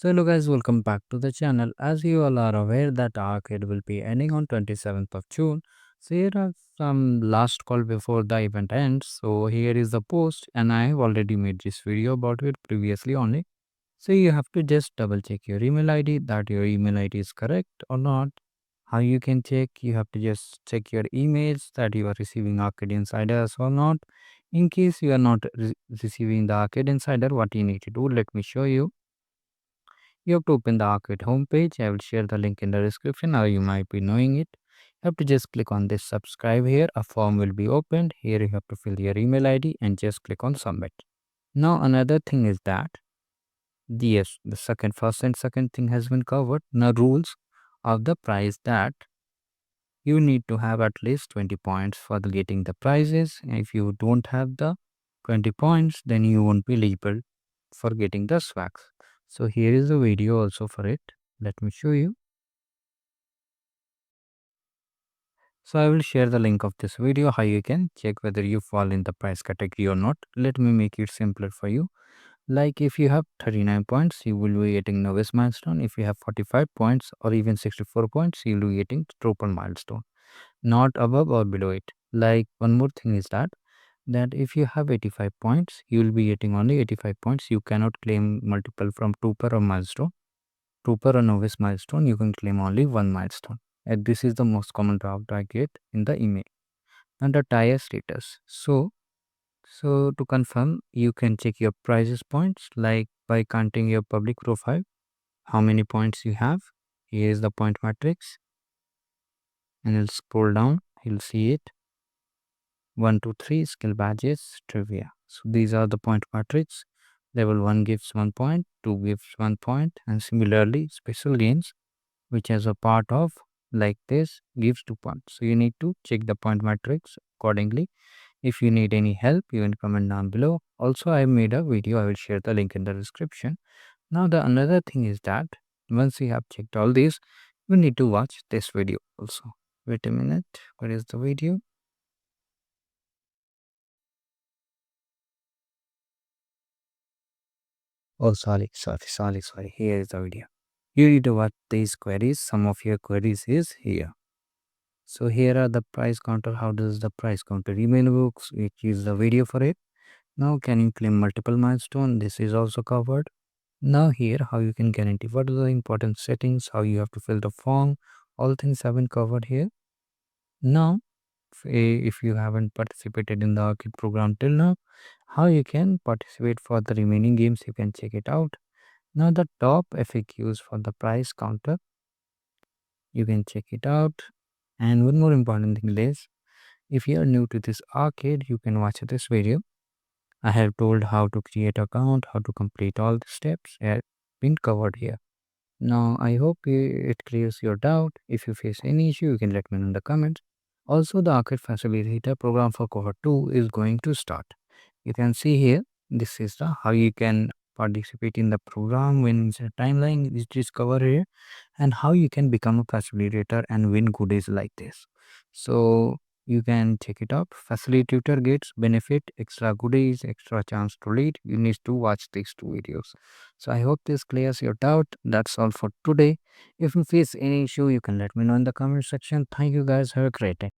So hello guys, welcome back to the channel. As you all are aware that arcade will be ending on 27th of June. So here are some last call before the event ends. So here is the post and I have already made this video about it previously only. So you have to just double check your email ID that your email ID is correct or not. How you can check? You have to just check your emails that you are receiving Arcade Insiders or not. In case you are not receiving the Arcade Insider, what you need to do, let me show you. You have to open the Arcade homepage. I will share the link in the description or you might be knowing it. You have to just click on this subscribe here. A form will be opened. Here you have to fill your email ID and just click on submit. Now another thing is that yes, the first and second thing has been covered. Now rules of the prize that you need to have at least 20 points for the getting the prizes. If you don't have the 20 points, then you won't be eligible for getting the swags. So here is a video also for it. Let me show you. So I will share the link of this video how you can check whether you fall in the price category or not. Let me make it simpler for you. Like if you have 39 points, you will be getting novice milestone. If you have 45 points or even 64 points, you will be getting triple milestone. Not above or below it. Like one more thing is that if you have 85 points, you will be getting only 85 points. You cannot claim multiple from trooper or milestone. Trooper or novice milestone, you can claim only one milestone. And this is the most common route I get in the email. And the tire status. So to confirm, you can check your prizes points like by counting your public profile, how many points you have. Here is the point matrix, and you'll scroll down, you'll see it. 1, 2, 3 skill badges, trivia. So these are the point matrix. Level 1 gives 1 point, 2 gives 1 point, and similarly, special games, which has a part of like this, gives 2 points. So you need to check the point matrix accordingly. If you need any help, you can comment down below. Also, I made a video. I will share the link in the description. Now, the another thing is that once you have checked all these, you need to watch this video also. Wait a minute. Where is the video? Oh, sorry. Here is the video. You need to watch these queries. Some of your queries is here. So here are the price counter. How does the price counter remain books? Which is the video for it. Now, can you claim multiple milestone? This is also covered. Now here, how you can guarantee what are the important settings, how you have to fill the form, all things have been covered here. Now, if you haven't participated in the Arcade program till now, how you can participate for the remaining games, you can check it out. Now the top FAQs for the price counter, you can check it out. And one more important thing is, if you are new to this arcade, you can watch this video. I have told how to create account, how to complete all the steps have been covered here. Now, I hope it clears your doubt. If you face any issue, you can let me know in the comments. Also, the Arcade Facilitator program for Cohort 2 is going to start. You can see here, this is the how you can participate in the program, when the timeline is discovered here, and how you can become a facilitator and win goodies like this. So, you can check it out. Facilitator gets benefit, extra goodies, extra chance to lead. You need to watch these two videos. So I hope this clears your doubt. That's all for today. If you face any issue, you can let me know in the comment section. Thank you guys. Have a great day.